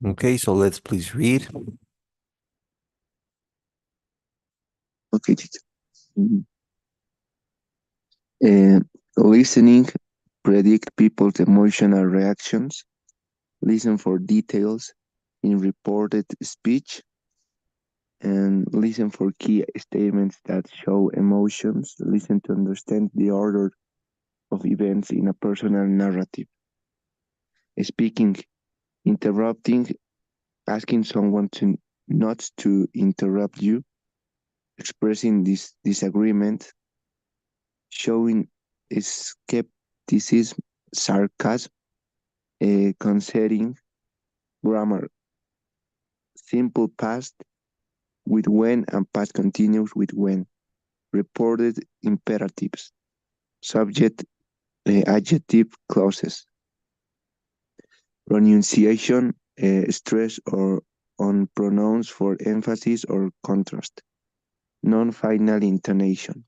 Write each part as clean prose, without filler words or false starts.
Okay, so let's please read. Okay, teacher. Mhm. Uh, Listening, predict people's emotional reactions, listen for details in reported speech, and listen for key statements that show emotions, listen to understand the order of events in a personal narrative. Speaking, interrupting, asking someone to not to interrupt you, expressing this disagreement, showing skepticism, sarcasm, considering grammar, simple past with when and past continuous with when, reported imperatives, subject adjective clauses, pronunciation, stress or on pronouns for emphasis or contrast, non-final intonation,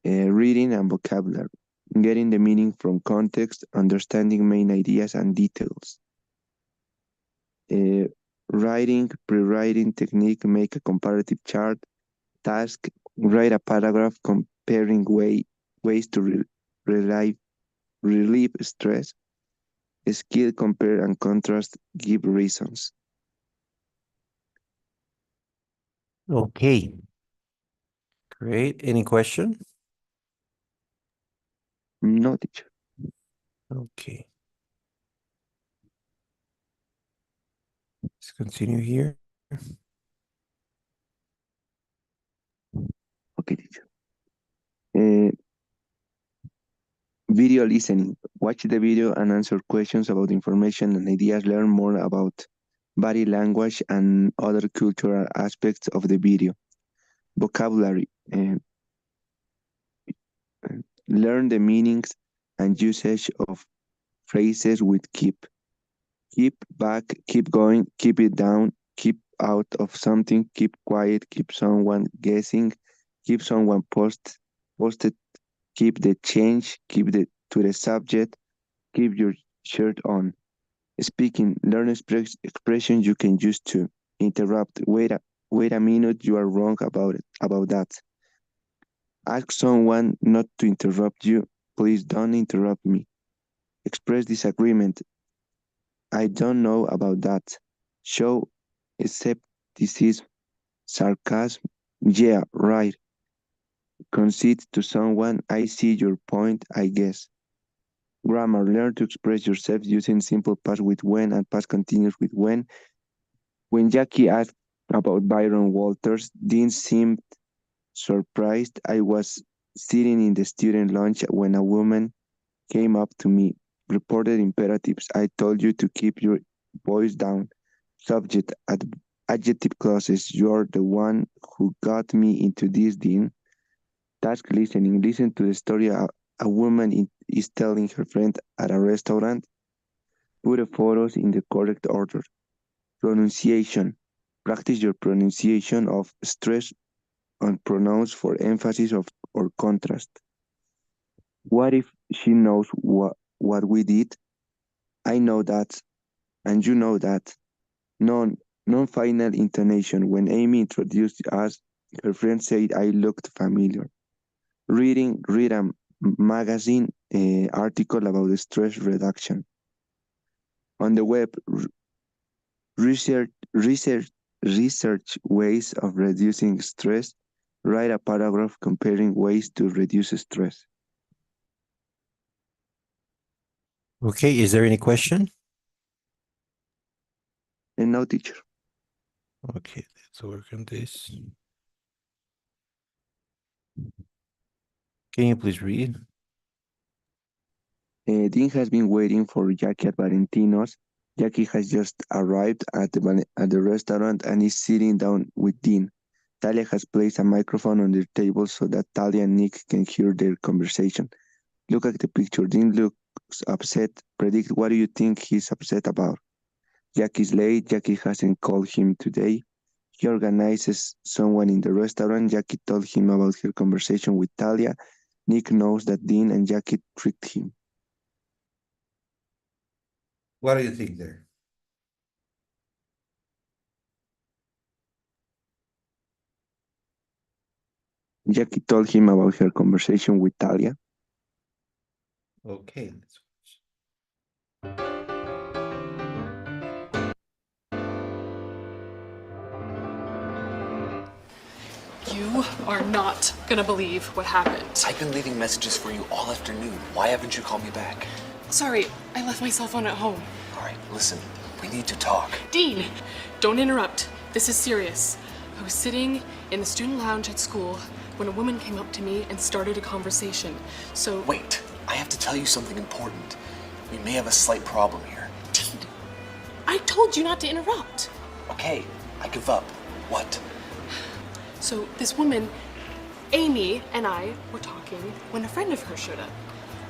reading and vocabulary, getting the meaning from context, understanding main ideas and details, uh, writing, pre-writing technique, make a comparative chart, task, write a paragraph comparing ways to relieve stress, skill, compare and contrast, give reasons. Okay, great. Any question? No, teacher. Okay, let's continue here. Okay, teacher. Uh, Video listening. Watch the video and answer questions about information and ideas. Learn more about body language and other cultural aspects of the video. Vocabulary. Learn the meanings and usage of phrases with keep. Keep back, keep going, keep it down, keep out of something, keep quiet, keep someone guessing, keep someone posted, keep the change, keep the to the subject, keep your shirt on. Speaking, learn expressions you can use to interrupt. Wait a minute, you are wrong about that. Ask someone not to interrupt you. Please don't interrupt me. Express disagreement. I don't know about that. Show skepticism, sarcasm. Yeah, right. Concede to someone. I see your point, I guess. Grammar. Learn to express yourself using simple past with when and past continuous with when. When Jackie asked about Byron Walters, Dean seemed surprised. I was sitting in the student lounge when a woman came up to me, reported imperatives. I told you to keep your voice down. Subject, adjective clauses. You're the one who got me into this, Dean. Task listening. Listen to the story a woman is telling her friend at a restaurant. Put the photos in the correct order. Pronunciation. Practice your pronunciation of stress on pronouns for emphasis of or contrast. What if she knows what we did? I know that, and you know that. Non non-final intonation. When Amy introduced us, her friend said I looked familiar. Read a magazine article about stress reduction. On the web, research, research, research ways of reducing stress. Write a paragraph comparing ways to reduce stress. Okay, is there any question? And now, teacher. Okay, let's work on this. Can you please read? Dean has been waiting for Jackie at Valentino's. Jackie has just arrived at at the restaurant and is sitting down with Dean. Talia has placed a microphone on their table so that Talia and Nick can hear their conversation. Look at the picture. Dean looks upset. Predict what do you think he's upset about? Jackie's late. Jackie hasn't called him today. He organizes someone in the restaurant. Jackie told him about her conversation with Talia. Nick knows that Dean and Jackie tricked him. What do you think there? Jackie told him about her conversation with Talia. Okay. You are not gonna believe what happened. I've been leaving messages for you all afternoon. Why haven't you called me back? Sorry, I left my cell phone at home. All right, listen, we need to talk. Dean, don't interrupt. This is serious. I was sitting in the student lounge at school when a woman came up to me and started a conversation. So Wait, I have to tell you something important. We may have a slight problem here. Dean, I told you not to interrupt. Okay, I give up. What? So this woman, Amy, and I were talking when a friend of hers showed up.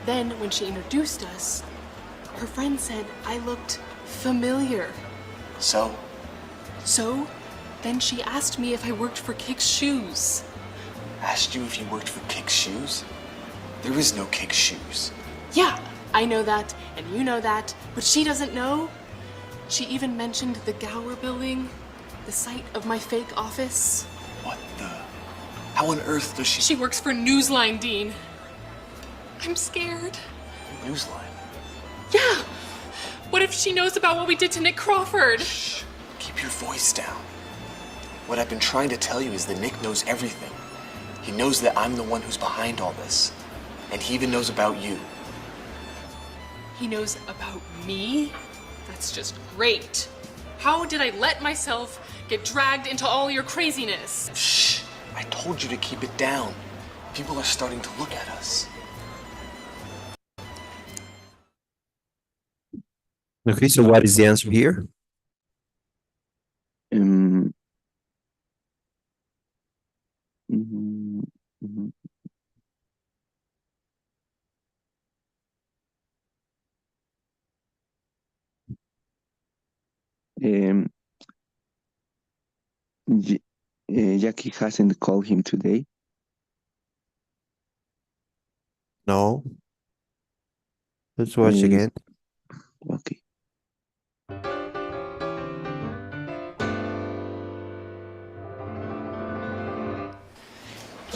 Then when she introduced us, her friend said I looked familiar. So, So then she asked me if I worked for Kick's Shoes. asked you if you worked for Kick's Shoes? There is no Kick's Shoes. Yeah, I know that, and you know that, but she doesn't know. She even mentioned the Gower building, the site of my fake office. What the? How on earth does she... She works for Newsline, Dean. I'm scared. Newsline? Yeah. What if she knows about what we did to Nick Crawford? Shh. Keep your voice down. What I've been trying to tell you is that Nick knows everything. He knows that I'm the one who's behind all this. And he even knows about you. He knows about me? That's just great. How did I let myself get dragged into all your craziness? Shh. I told you to keep it down. People are starting to look at us. Okay, so what is the answer here? Um, mhm, mhm. Um, Jackie hasn't called him today. No. Let's watch Uh, again. Okay.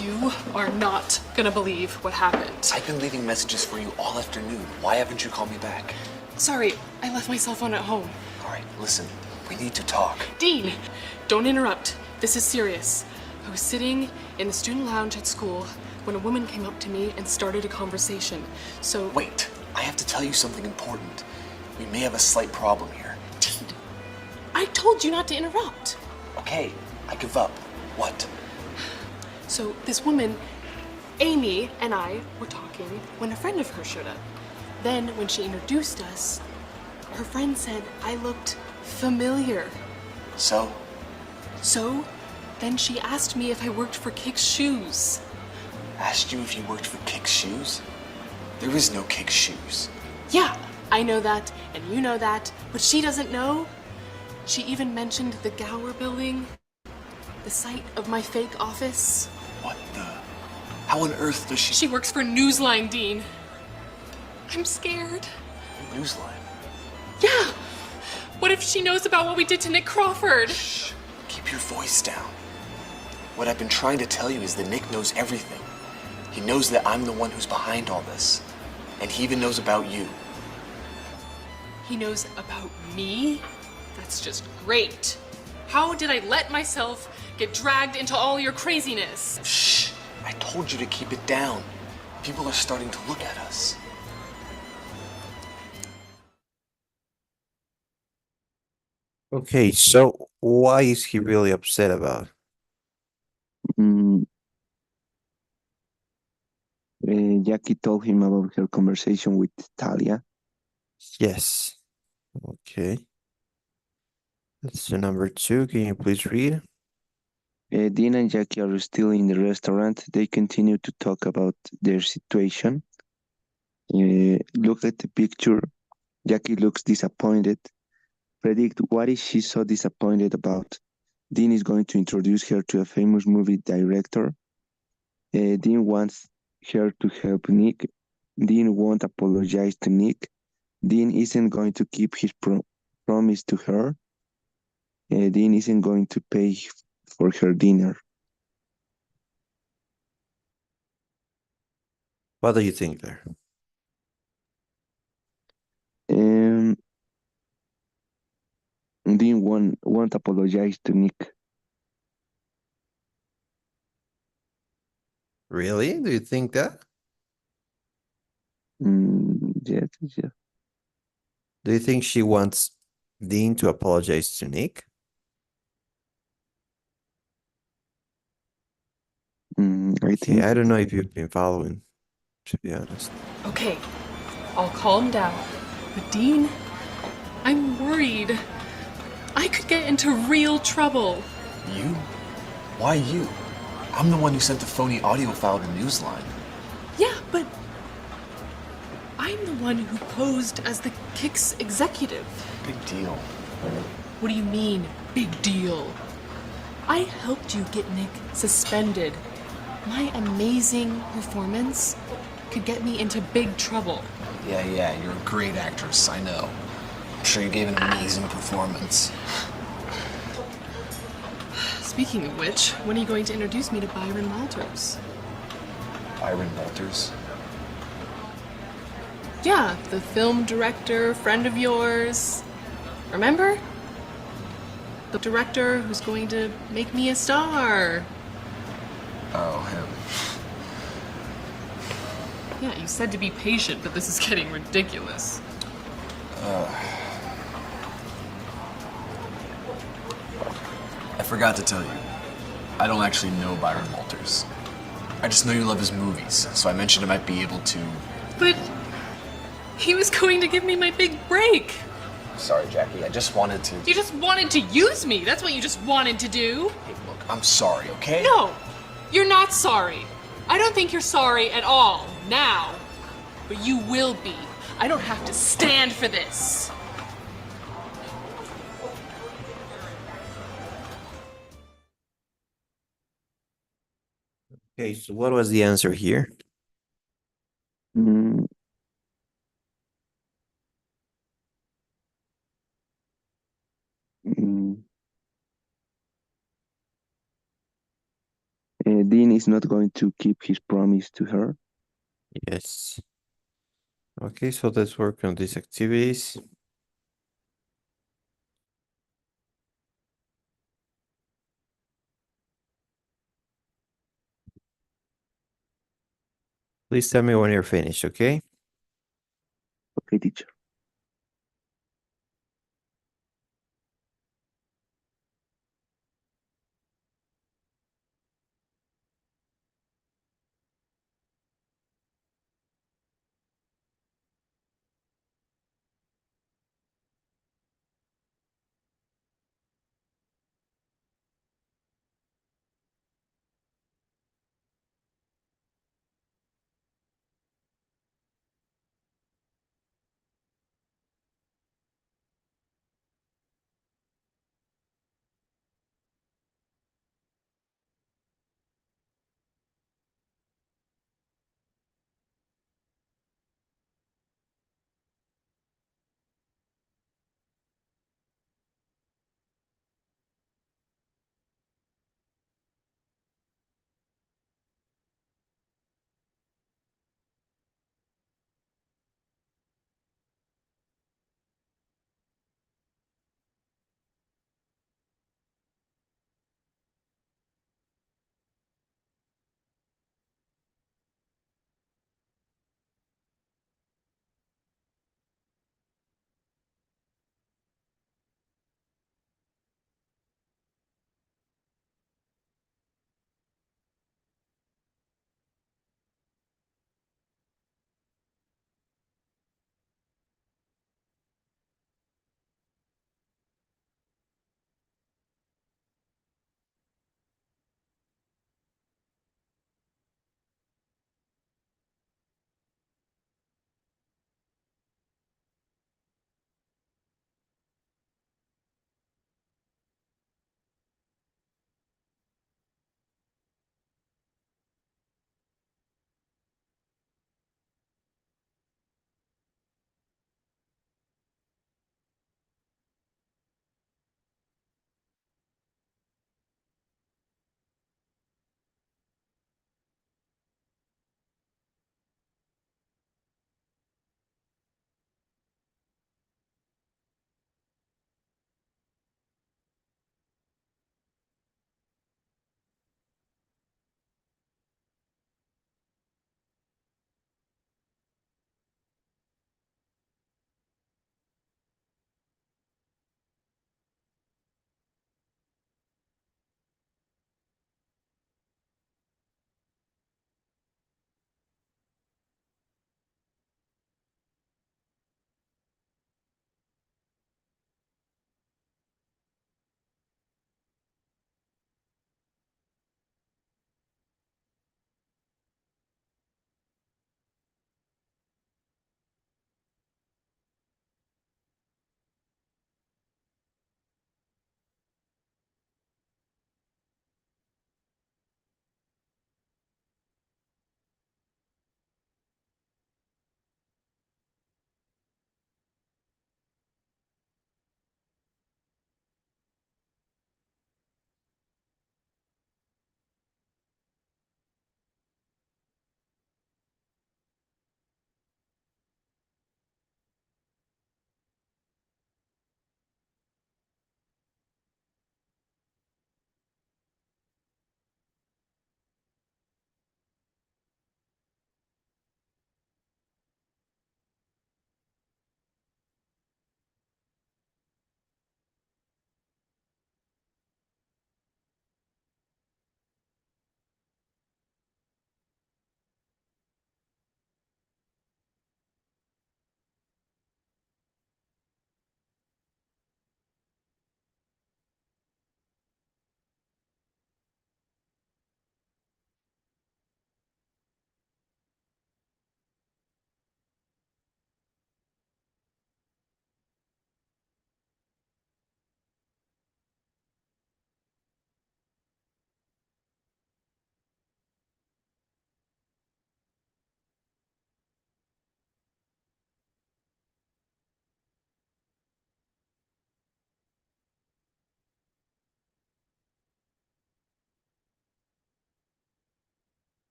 You are not gonna believe what happened. I've been leaving messages for you all afternoon. Why haven't you called me back? Sorry, I left my cell phone at home. All right, listen, we need to talk. Dean, don't interrupt. This is serious. I was sitting in the student lounge at school when a woman came up to me and started a conversation. So Wait, I have to tell you something important. We may have a slight problem here. Dean, I told you not to interrupt. Okay, I give up. What? So this woman, Amy, and I were talking when a friend of hers showed up. Then when she introduced us, her friend said I looked familiar. So, So then she asked me if I worked for Kick's Shoes. asked you if you worked for Kick's Shoes? There is no Kick's Shoes. Yeah, I know that, and you know that, but she doesn't know. She even mentioned the Gower building, the site of my fake office. What the? How on earth does she... She works for Newsline, Dean. I'm scared. Newsline? Yeah. What if she knows about what we did to Nick Crawford? Shh. Keep your voice down. What I've been trying to tell you is that Nick knows everything. He knows that I'm the one who's behind all this. And he even knows about you. He knows about me? That's just great. How did I let myself get dragged into all your craziness? Shh. I told you to keep it down. People are starting to look at us. Okay, so why is he really upset about? Mm, Jackie told him about her conversation with Talia. Yes. Okay. That's the number 2. Can you please read? Dean and Jackie are still in the restaurant. They continue to talk about their situation. Look at the picture. Jackie looks disappointed. Predict what is she so disappointed about? Dean is going to introduce her to a famous movie director. Dean wants her to help Nick. Dean won't apologize to Nick. Dean isn't going to keep his promise to her. Dean isn't going to pay for her dinner. What do you think there? Um, Dean won't apologize to Nick. Really? Do you think that? Yes, yes. Do you think she wants Dean to apologize to Nick? I Okay, think I don't know if you've been following, to be honest. Okay, I'll calm down. But Dean, I'm worried. I could get into real trouble. You? Why you? I'm the one who sent the phony audio file to Newsline. Yeah, but I'm the one who posed as the Kicks executive. Big deal. What do you mean, big deal? I helped you get Nick suspended. My amazing performance could get me into big trouble. Yeah, you're a great actress, I know. I'm sure you gave an amazing performance. Speaking of which, when are you going to introduce me to Byron Walters? Byron Walters. Yeah, the film director, friend of yours. Remember? The director who's going to make me a star. Oh, him. Yeah, you said to be patient, but this is getting ridiculous. I forgot to tell you. I don't actually know Byron Walters. I just know you love his movies, so I mentioned I might be able to. But he was going to give me my big break. Sorry, Jackie, I just wanted to. You just wanted to use me. That's what you just wanted to do. Hey, look, I'm sorry, okay? No, you're not sorry. I don't think you're sorry at all now. But you will be. I don't have to stand for this. Okay, so what was the answer here? mm, mm, Dean is not going to keep his promise to her. Yes. Okay, so let's work on these activities. Please tell me when you're finished, okay? Okay, teacher.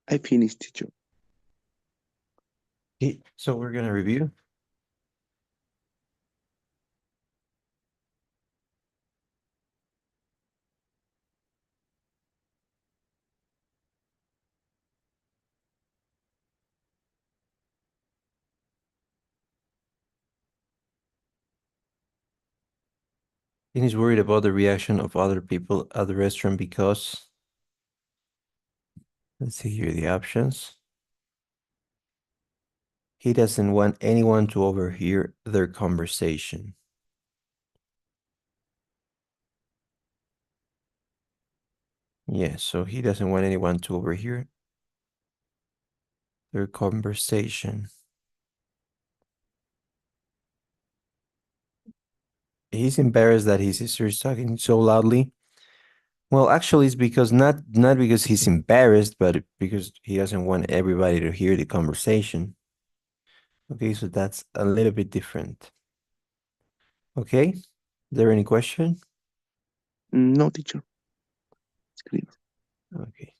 I finished, teacher. Okay, so we're gonna review. He's worried about the reaction of other people at the restaurant because, let's see here the options. He doesn't want anyone to overhear their conversation. Yeah, so he doesn't want anyone to overhear their conversation. He's embarrassed that his sister is talking so loudly. Well, actually, it's because not because he's embarrassed, but because he doesn't want everybody to hear the conversation. Okay, so that's a little bit different. Okay, is there any question? No, teacher. It's clear. Okay.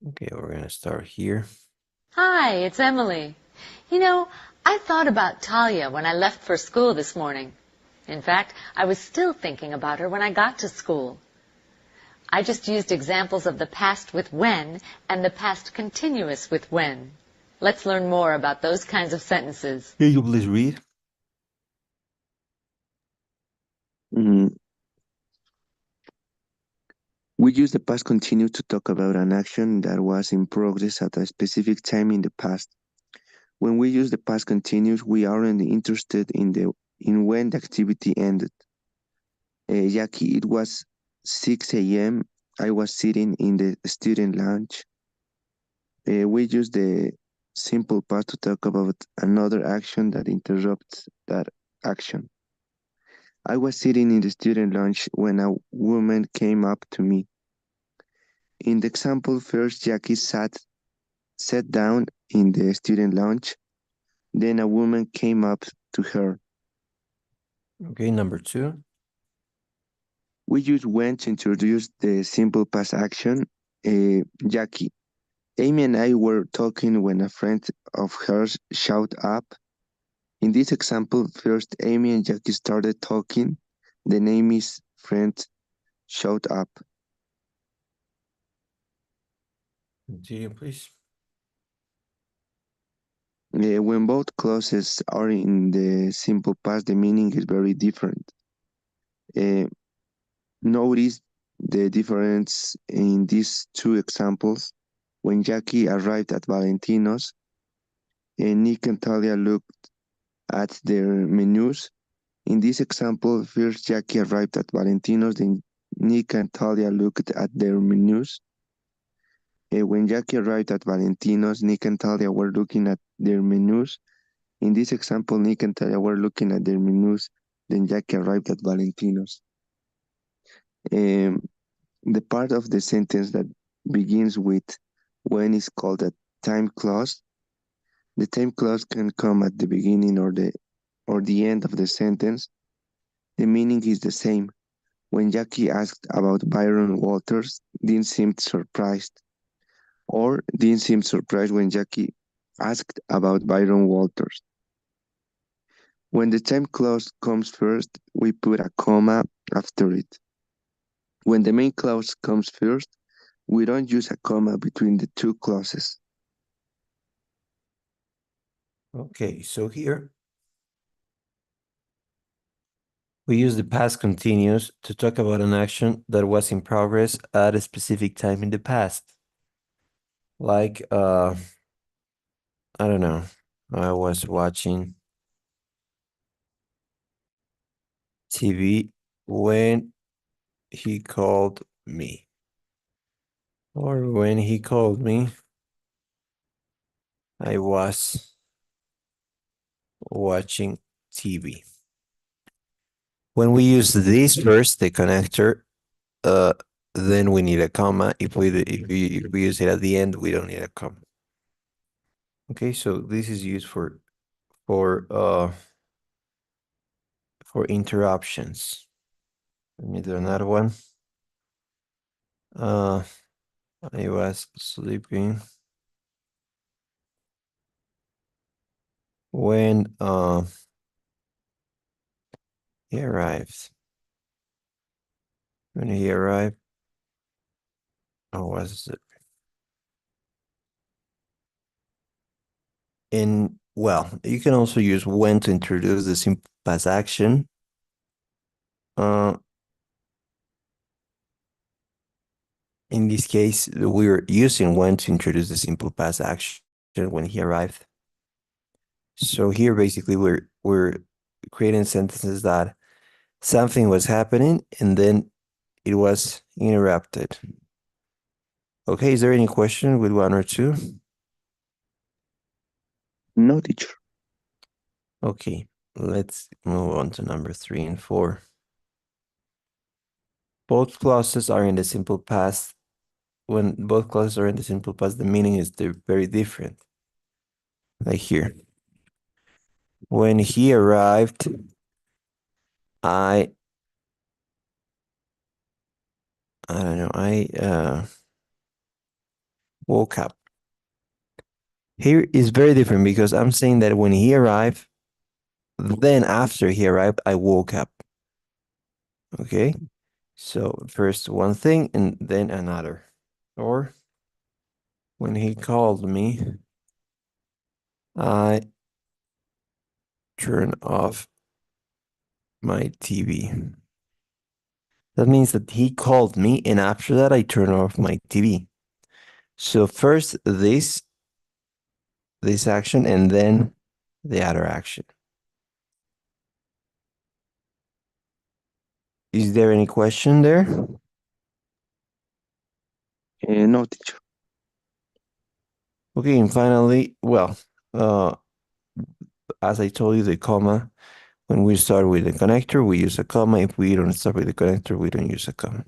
Okay, we're gonna start here. Hi, it's Emily. You know, I thought about Talia when I left for school this morning. In fact, I was still thinking about her when I got to school. I just used examples of the past with when and the past continuous with when. Let's learn more about those kinds of sentences. Can you please read? Mm, We use the past continuous to talk about an action that was in progress at a specific time in the past. When we use the past continuous, we aren't interested in when the activity ended. Jackie, it was 6 a.m. I was sitting in the student lounge. We use the simple past to talk about another action that interrupts that action. I was sitting in the student lounge when a woman came up to me. In the example, first Jackie sat down in the student lounge, then a woman came up to her. Okay, number 2. We use when to introduce the simple past action. Jackie, Amy and I were talking when a friend of hers showed up. In this example, first Amy and Jackie started talking, then Amy's friend showed up. Continue, please. When both clauses are in the simple past, the meaning is very different. Notice the difference in these two examples. When Jackie arrived at Valentino's, Nick and Talia looked at their menus. In this example, first Jackie arrived at Valentino's, then Nick and Talia looked at their menus. When Jackie arrived at Valentino's, Nick and Talia were looking at their menus. In this example, Nick and Talia were looking at their menus, then Jackie arrived at Valentino's. The part of the sentence that begins with when is called a time clause. The time clause can come at the beginning or the end of the sentence. The meaning is the same. When Jackie asked about Byron Walters, Dean seemed surprised. Or Dean seemed surprised when Jackie asked about Byron Walters. When the time clause comes first, we put a comma after it. When the main clause comes first, we don't use a comma between the two clauses. Okay, so here we use the past continuous to talk about an action that was in progress at a specific time in the past. Like, I don't know, I was watching TV when he called me. Or when he called me, I was watching TV. When we use this first, the connector, then we need a comma. If we use it at the end, we don't need a comma. Okay, so this is used for for interruptions. Let me do another one. I was sleeping when he arrived. When he arrived, was it? And well, you can also use when to introduce the simple past action. In this case, we're using when to introduce the simple past action when he arrived. So here, basically, we're creating sentences that something was happening and then it was interrupted. Okay, is there any question with one or two? No, teacher. Okay, let's move on to number 3 and 4. Both clauses are in the simple past. When both clauses are in the simple past, the meaning is very different. Like here. When he arrived, I don't know, I woke up. Here is very different because I'm saying that when he arrived, then after he arrived, I woke up. Okay? So first one thing and then another. Or when he called me, I turned off my TV. That means that he called me and after that I turned off my TV. So first this action and then the other action. Is there any question there? No, teacher. Okay, and finally, well, as I told you, the comma, when we start with the connector, we use a comma. If we don't start with the connector, we don't use a comma.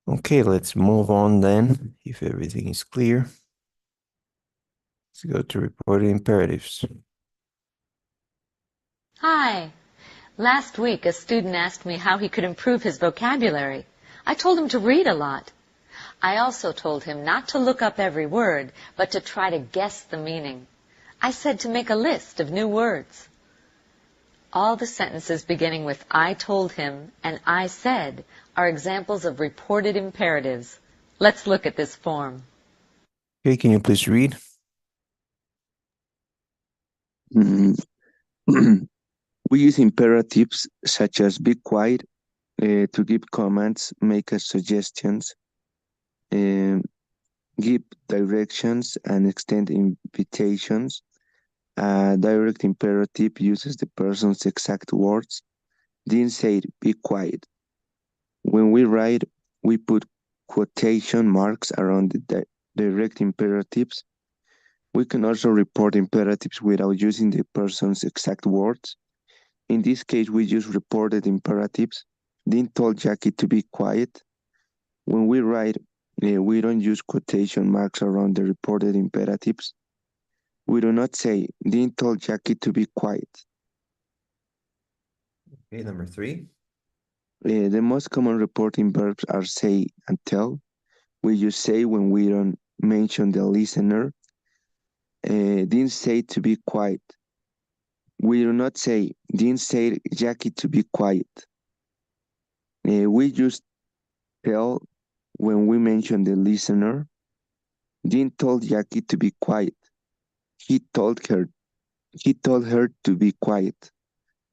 Okay, let's move on then, if everything is clear. Let's go to reported imperatives. Hi. Last week, a student asked me how he could improve his vocabulary. I told him to read a lot. I also told him not to look up every word, but to try to guess the meaning. I said to make a list of new words. All the sentences beginning with I told him and I said are examples of reported imperatives. Let's look at this form. Okay, can you please read? We use imperatives such as be quiet to give commands, make us suggestions, give directions, and extend invitations. A direct imperative uses the person's exact words. Dean said, be quiet. When we write, we put quotation marks around the direct imperatives. We can also report imperatives without using the person's exact words. In this case, we use reported imperatives. Dean told Jackie to be quiet. When we write, we don't use quotation marks around the reported imperatives. We do not say, Dean told Jackie to be quiet. Okay, number 3. The most common reporting verbs are say and tell. We use say when we don't mention the listener. Dean said to be quiet. We do not say, Dean said Jackie to be quiet. We use tell when we mention the listener. Dean told Jackie to be quiet. He told her to be quiet.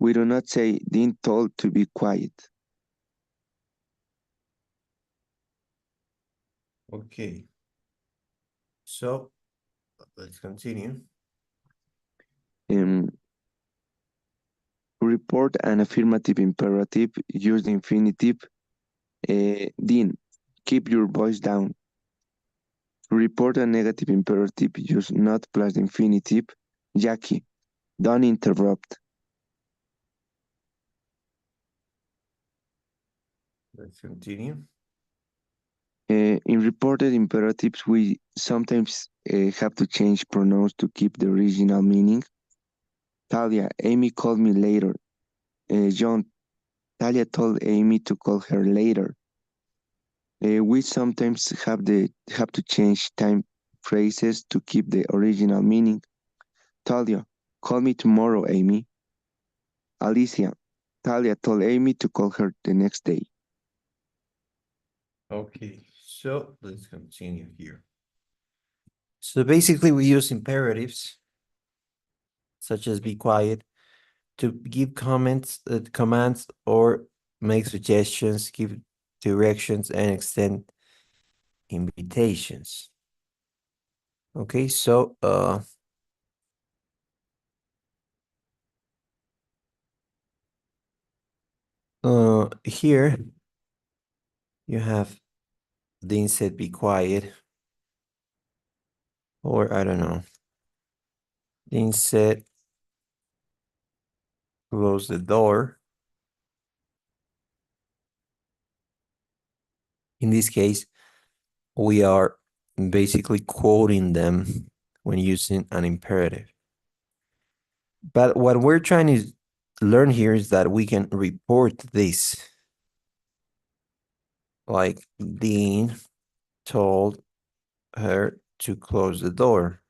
We do not say Dean told to be quiet. Okay. So let's continue. Report an affirmative imperative, use the infinitive. Dean, keep your voice down. Report a negative imperative, use not plus the infinitive. Jackie, don't interrupt. Let's continue. In reported imperatives, we sometimes have to change pronouns to keep the original meaning. Talia, Amy called me later. John, Talia told Amy to call her later. We sometimes have to change time phrases to keep the original meaning. Talia, call me tomorrow, Amy. Alicia, Talia told Amy to call her the next day. Okay, so let's continue here. So basically we use imperatives such as be quiet to give commands or make suggestions, give directions and extend invitations. Okay, so here you have Dean said be quiet, or I don't know. Dean said close the door. In this case, we are basically quoting them when using an imperative. But what we're trying to learn here is that we can report this. Like Dean told her to close the door.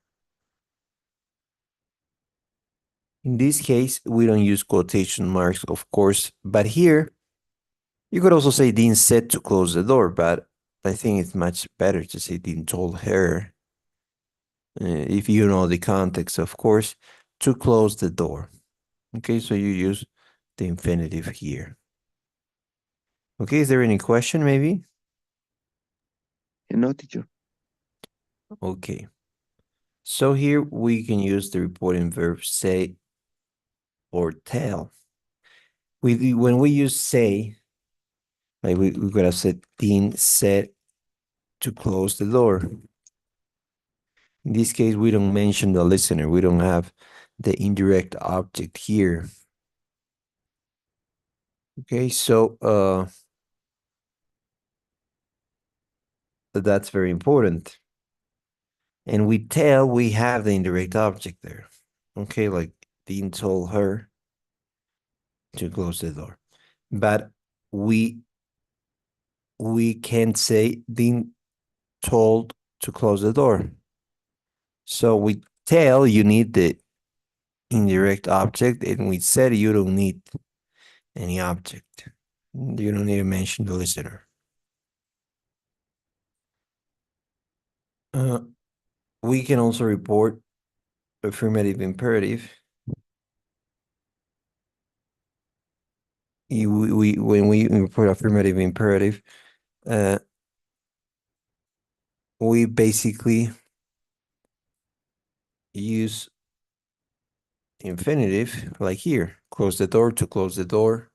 In this case, we don't use quotation marks, of course, but here you could also say Dean said to close the door, but I think it's much better to say Dean told her, if you know the context, of course, to close the door. Okay, so you use the infinitive here. Okay, is there any question maybe? No, teacher. Okay. So here we can use the reporting verb say or tell. When we use say, like we could have said Dean said to close the door. In this case, we don't mention the listener. We don't have the indirect object here. Okay, so that's very important. And we tell, we have the indirect object there. Okay, like Dean told her to close the door. But we can't say Dean told to close the door. So we tell you need the indirect object, and we said you don't need any object. You don't need to mention the listener. We can also report affirmative imperative. When we report affirmative imperative, we basically use infinitive, like here, close the door, to close the door,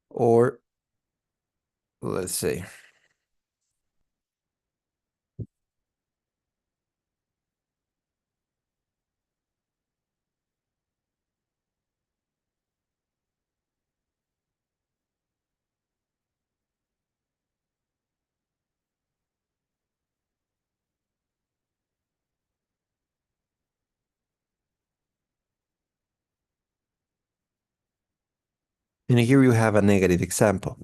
or let's say, and here you have a negative example.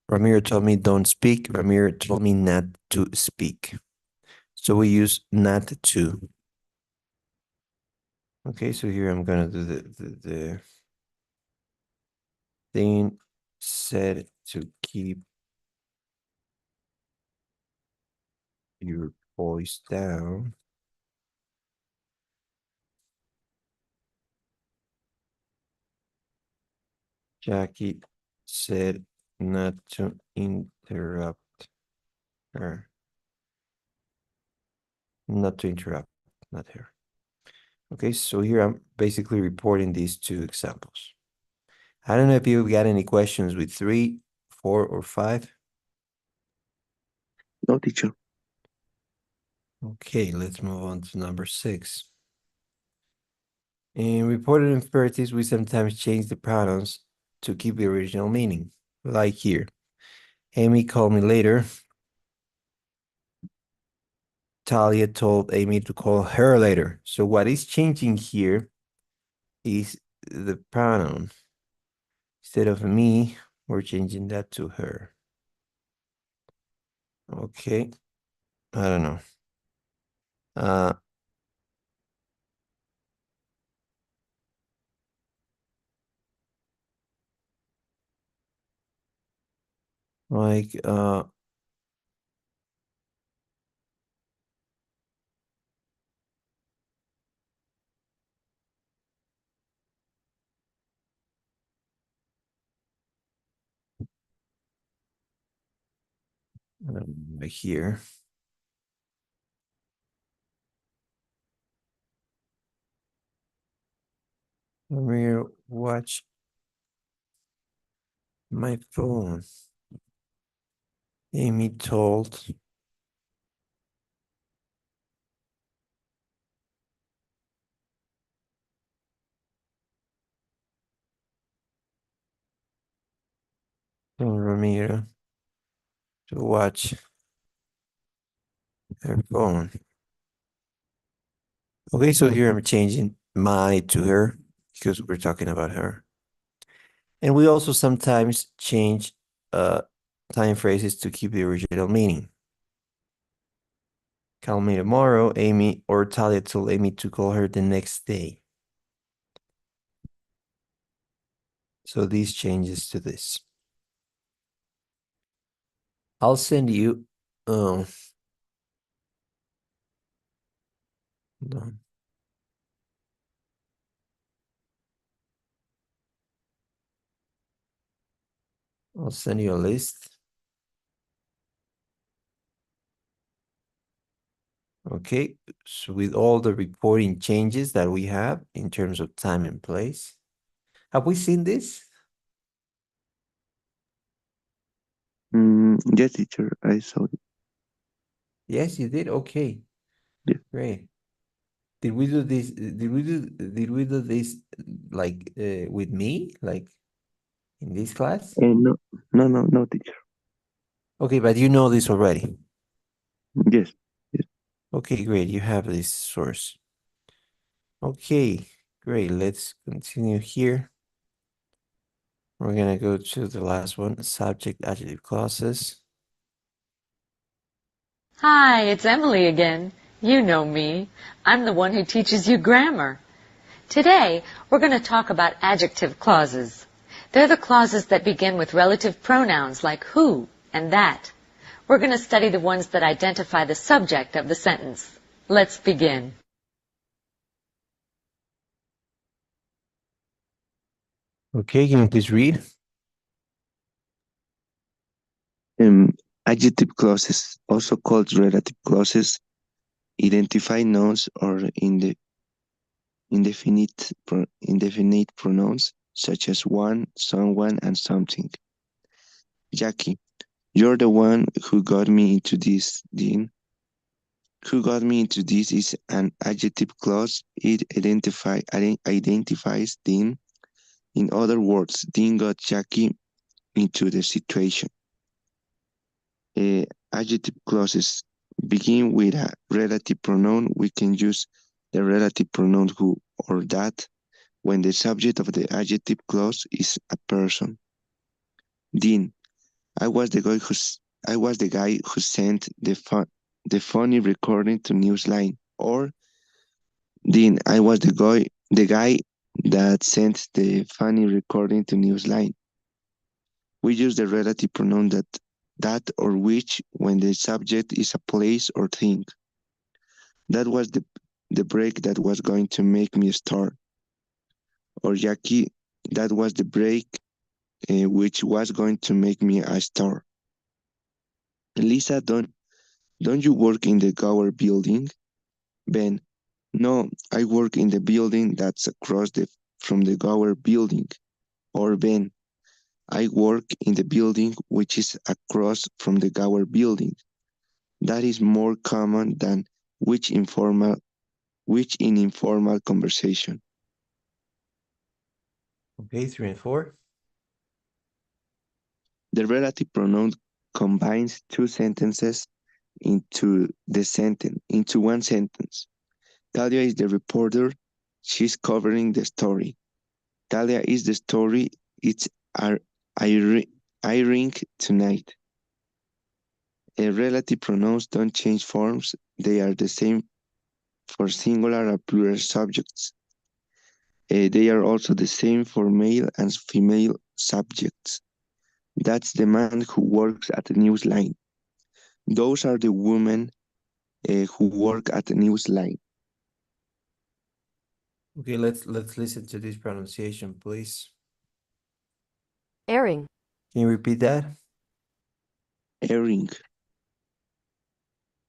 Ramiro told me don't speak. Ramiro told me not to speak. So we use not to. Okay, so here I'm gonna do the thing said to keep your voice down. Jackie said not to interrupt her. Not to interrupt, not her. Okay, so here I'm basically reporting these two examples. I don't know if you got any questions with 3, 4, or 5. No, teacher. Okay, let's move on to number 6. In reported imperatives, we sometimes change the pronouns to keep the original meaning, like here. Amy called me later. Talia told Amy to call her later. So what is changing here is the pronoun. Instead of me, we're changing that to her. Okay. I don't know. Like, here. Let me watch my phone. Amy told. Ramiro to watch her phone. Okay, so here I'm changing my to her because we're talking about her. And we also sometimes change time phrases to keep the original meaning. Call me tomorrow, Amy, or Talia told Amy to call her the next day. So these changes to this. I'll send you no. I'll send you a list. Okay, so with all the reporting changes that we have in terms of time and place. Have we seen this? Yes, teacher, I saw it. Yes, you did. Okay. Yeah. Great. Did we do this? Did we do this like with me, like in this class? No, teacher. Okay, but you know this already. Yes. Okay, great. You have this source. Okay, great. Let's continue here. We're gonna go to the last one, subject adjective clauses. Hi, it's Emily again. You know me. I'm the one who teaches you grammar. Today, we're going to talk about adjective clauses. They're the clauses that begin with relative pronouns like who and that. We're going to study the ones that identify the subject of the sentence. Let's begin. Okay, can you please read? Adjective clauses, also called relative clauses, identify nouns or indefinite pronouns such as one, someone, and something. Jackie, you're the one who got me into this, Dean. Who got me into this is an adjective clause. It identifies Dean. In other words, Dean got Jackie into the situation. Adjective clauses begin with a relative pronoun. We can use the relative pronoun who or that when the subject of the adjective clause is a person. Dean, I was the guy who sent the funny recording to Newsline. Or Dean, I was the guy that sent the funny recording to Newsline. We use the relative pronoun that or which when the subject is a place or thing. That was the break that was going to make me a star. Or Jackie, that was the break which was going to make me a star. Lisa, don't you work in the Gower building? Ben, no, I work in the building that's across from the Gower building. Or Ben, I work in the building which is across from the Gower building. That is more common than which in informal conversation. Okay, 3 and 4. The relative pronoun combines two sentences into one sentence. Talia is the reporter. She's covering the story. Talia is the story. It's airing tonight. Relative pronouns don't change forms. They are the same for singular and plural subjects. They are also the same for male and female subjects. That's the man who works at the Newsline. Those are the women who work at the Newsline. Okay, let's listen to this pronunciation, please. Airing. Can you repeat that? Airing.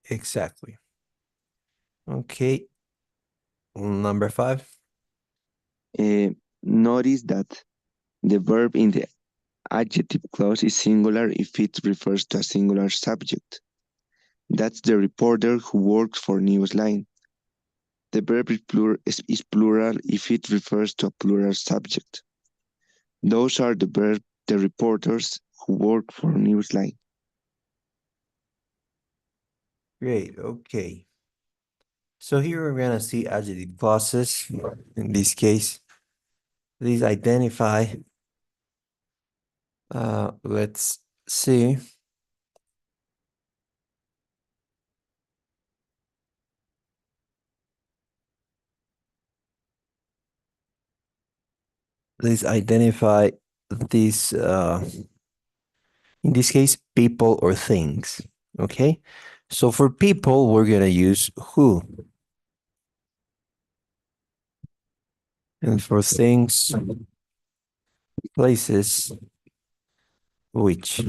Exactly. Okay. Number 5. Notice that the verb in the adjective clause is singular if it refers to a singular subject. That's the reporter who works for Newsline. The verb is plural if it refers to a plural subject. Those are the reporters who work for Newsline. Great. Okay. So here we're gonna see adjective clauses. In this case, please identify. Let's see. Please identify these, in this case, people or things. Okay. So for people, we're gonna use who. And for things, places, which.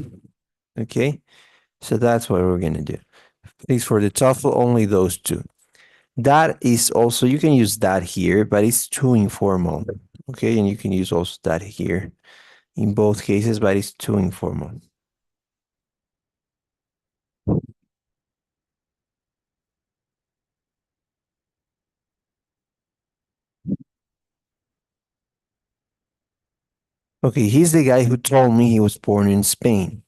Okay. So that's what we're gonna do. Please, for the TOEFL, only those two. That is also, you can use that here, but it's too informal. Okay, and you can use also that here in both cases, but it's too informal. Okay, he's the guy who told me he was born in Spain.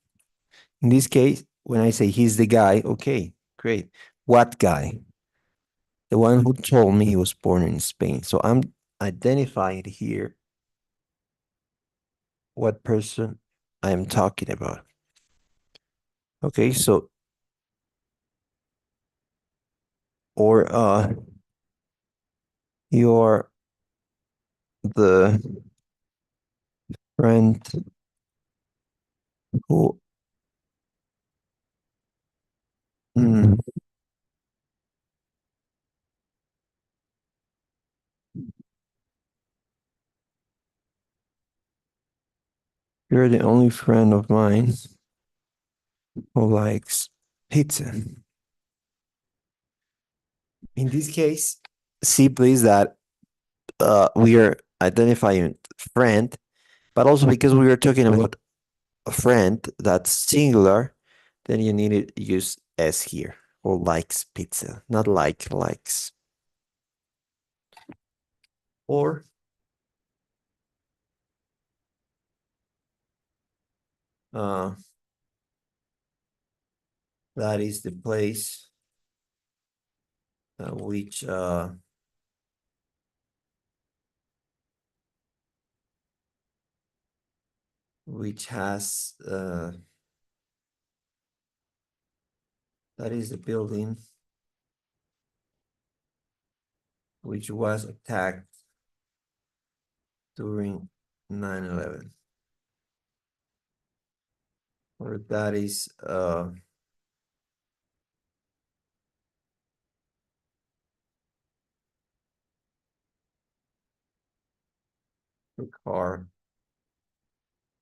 In this case, when I say he's the guy, okay, great. What guy? The one who told me he was born in Spain. So I'm identifying here what person I am talking about. Okay, so or you're the friend who you're the only friend of mine who likes pizza. In this case, see please that we are identifying friend, but also because we are talking about a friend that's singular, then you need to use S here, or likes pizza, not likes. Or that is the place which has that is the building which was attacked during 9/11. Or that is the car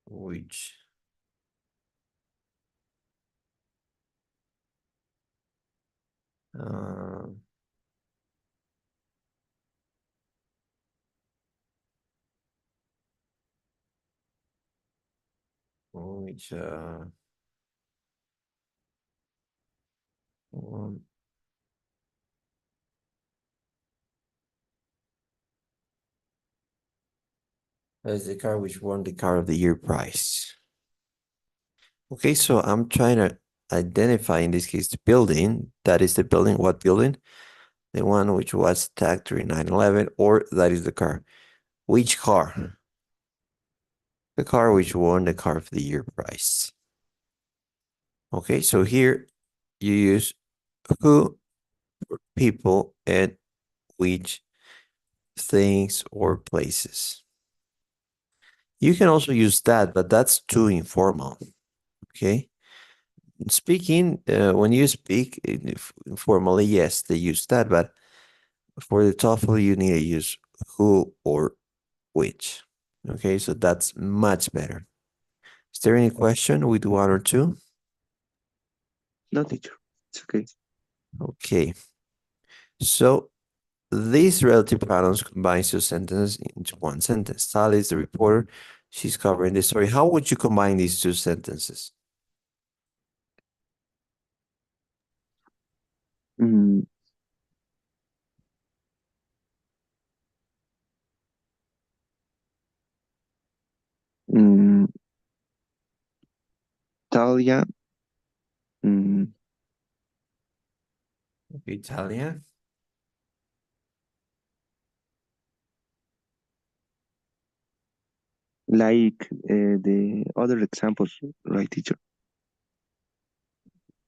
which which is the car which won the Car of the Year prize. Okay, so I'm trying to identify, in this case, the building. That is the building. What building? The one which was attacked during 9/11, or that is the car. Which car? the car which won the Car of the Year prize. Okay, so here you use who, people, and which things or places. You can also use that, but that's too informal. Okay. Speaking, when you speak informally, yes, they use that, but for the TOEFL, you need to use who or which. Okay, so that's much better. Is there any question with one or two? No, teacher. It's okay. Okay. So these relative pronouns combines two sentences into one sentence. Sally is the reporter. She's covering the story. How would you combine these two sentences? Mm, mm, Talia, mm, Italia. like the other examples, right, teacher?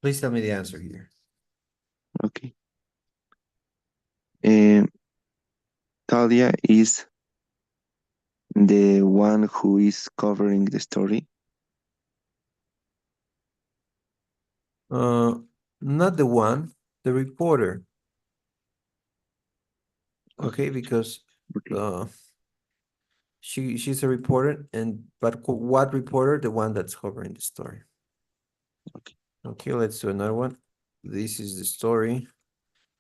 Please tell me the answer here. Okay. Uh, Talia is the one who is covering the story. Not the one, the reporter. Okay, because Okay. she's a reporter, but what reporter? The one that's covering the story. Okay. Okay, let's do another one. This is the story.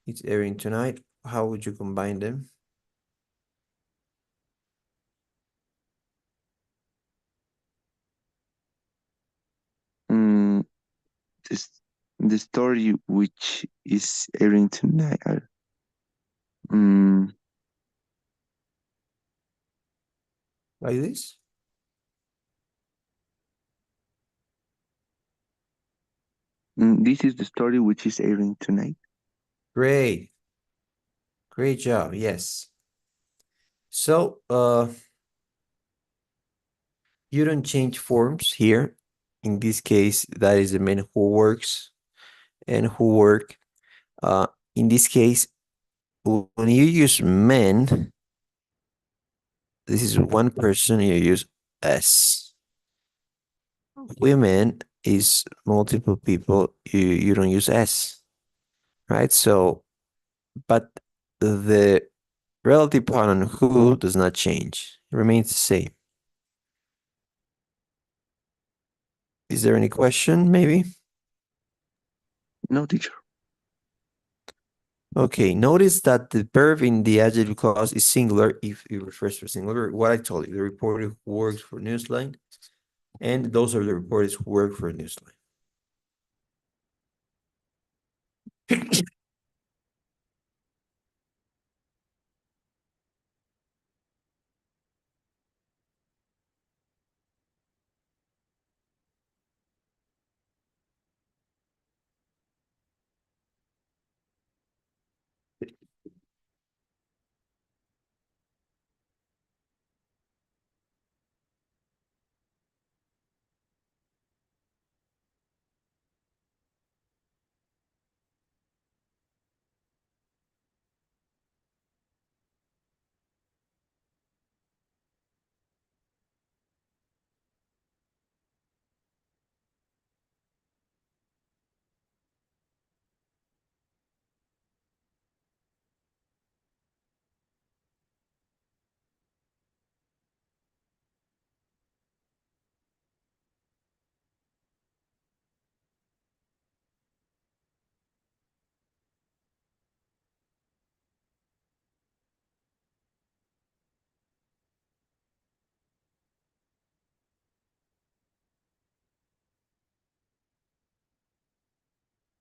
It's airing tonight. How would you combine them? Mm, this, the story which is airing tonight. Mm, Like this? this is the story which is airing tonight. Great. Great job. Yes. So, you don't change forms here. In this case, that is the man who works and who work. In this case, when you use men, this is one person, you use S. Women is multiple people, you don't use S, right? So, but the relative pronoun who does not change, it remains the same. Is there any question, maybe? No, teacher. Okay, notice that the verb in the adjective clause is singular if it refers to a singular. What I told you, the reporter who works for Newsline, and those are the reporters who work for Newsline.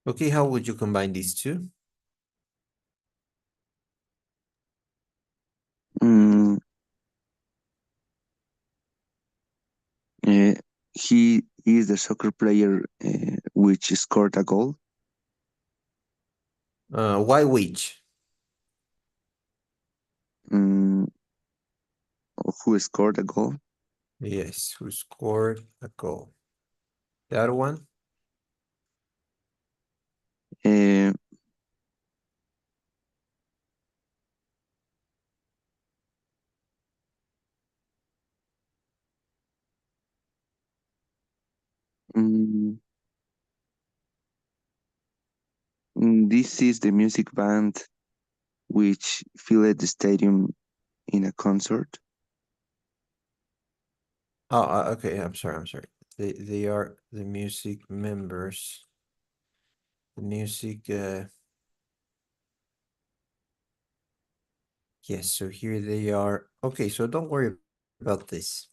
Okay, how would you combine these two? Mm, uh, he is the soccer player which scored a goal. Why which? Mm, who scored a goal? Yes, who scored a goal? The other one? Uh, mm, this is the music band which filled the stadium in a concert. Oh, okay. I'm sorry. I'm sorry. They are the music members. The music. Yes. So here they are. Okay. So don't worry about this.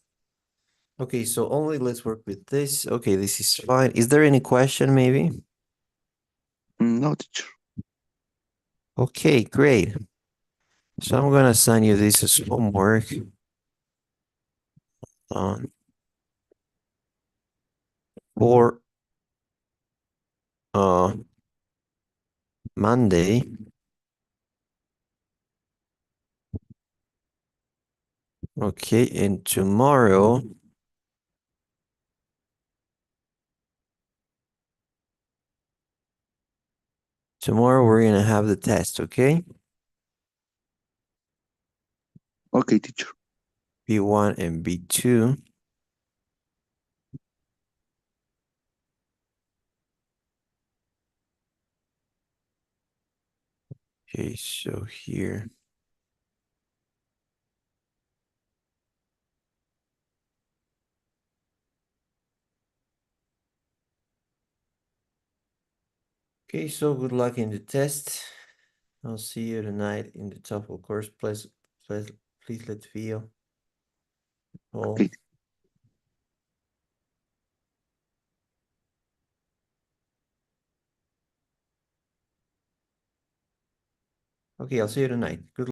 Okay. So only let's work with this. Okay. This is fine. Is there any question? Maybe. No, teacher. Okay. Great. So I'm gonna assign you this as homework on for uh Monday. Okay, and tomorrow we're gonna have the test, okay? Okay, teacher. B1 and B2. Okay, so here. Okay, so good luck in the test. I'll see you tonight in the TOEFL course. Please let's feel. Oh, Okay. okay, I'll see you tonight. Good